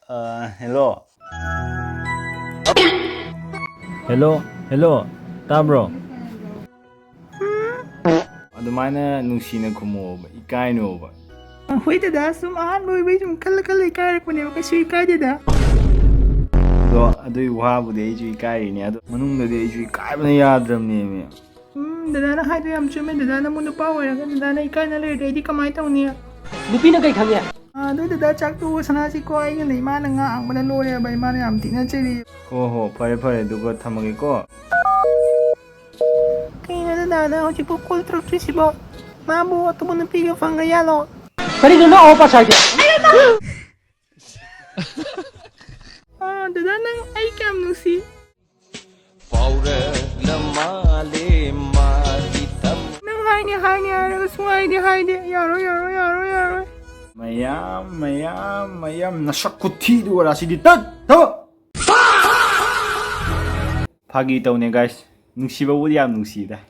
Hello. Hello. Tabro. Adumana nungsina kumoba. Ikainoba. Wait dada, sumahan mo, wait, kala ikay ko niya, kasi ikay dada. Adoy wahabudi aiju ikay ni ado. Manungdadi aiju ikay ba na yadram ni. Dada na hayo yam chume, dada na muna pa wala, dada na ikay na later, di kamay taw niya. Lupi na kay kanya. Doy dada chak tu sana si ko ay yun, imana nga ang mananuri ba imana yam tingnan chili. Ho, pare dugo thamagi ko. Kaya na dada, ako si po cool truck si bo. Mabu, ato mo na pigo fang gayalo. Kanina na ako pa siya. Dada nang ay kam nung si. Nang hay niya, gusto mo hay niya, yaro. Mayam nasakutido wala si ditat. Pagi taw ne guys. Nungsiba wudi am nungsida.